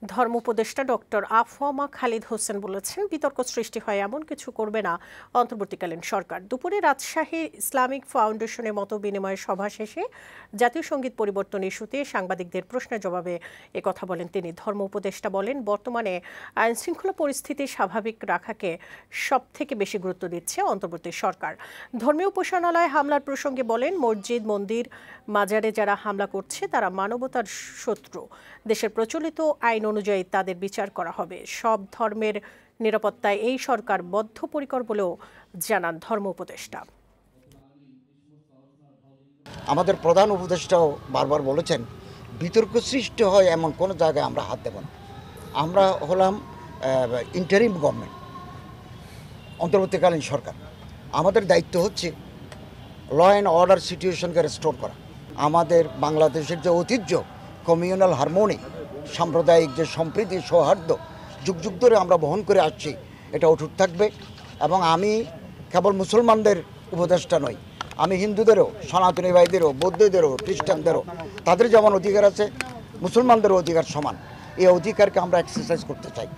ধর্ম উপদেষ্টা ডক্টর আফওয়ামা খালিদ হোসেন বলেছেন, বিতর্ক সৃষ্টি হয় এমন কিছু করবে না অন্তর্বর্তীকালীন সরকার। দুপুরে রাজশাহী ইসলামিক ফাউন্ডেশনের মতো বিনিময় সভা শেষে জাতীয় সংগীত পরিবর্তন ইস্যুতে সাংবাদিকদের প্রশ্নের জবাবে একথা বলেন তিনি। ধর্ম উপদেষ্টা বলেন, বর্তমানে আইনশৃঙ্খলা পরিস্থিতি স্বাভাবিক রাখাকে সবথেকে বেশি গুরুত্ব দিচ্ছে অন্তর্বর্তী সরকার। ধর্মীয় উপাসনালয় হামলার প্রসঙ্গে বলেন, মসজিদ, মন্দির, মাজারে যারা হামলা করছে তারা মানবতার শত্রু। দেশের প্রচলিত আইন অনুযায়ী তাদের বিচার করা হবে। সব ধর্মের নিরাপত্তায় এই সরকার বদ্ধপরিকর বলেও জানান ধর্ম উপদেষ্টা। আমাদের প্রধান উপদেষ্টাও বারবার বলেছেন, বিতর্ক সৃষ্টি হয় এমন কোনো জায়গায় আমরা হাত দেব না। আমরা হলাম ইন্টারিম গভর্নমেন্ট, অন্তর্বর্তীকালীন সরকার। আমাদের দায়িত্ব হচ্ছে ল অ্যান্ড অর্ডার সিচুয়েশনকে রেস্টোর করা। আমাদের বাংলাদেশের যে ঐতিহ্য, কমিউনাল হারমোনি, সাম্প্রদায়িক যে সম্প্রীতি, সৌহার্দ্য যুগ যুগ ধরে আমরা বহন করে আসছি, এটা অটুট থাকবে। এবং আমি কেবল মুসলমানদের উপদেষ্টা নই, আমি হিন্দুদেরও, সনাতনী ভাইদেরও, বৌদ্ধদেরও, খ্রিস্টানদেরও, তাদের যেমন অধিকার আছে মুসলমানদেরও অধিকার সমান। এই অধিকারকে আমরা এক্সারসাইজ করতে চাই।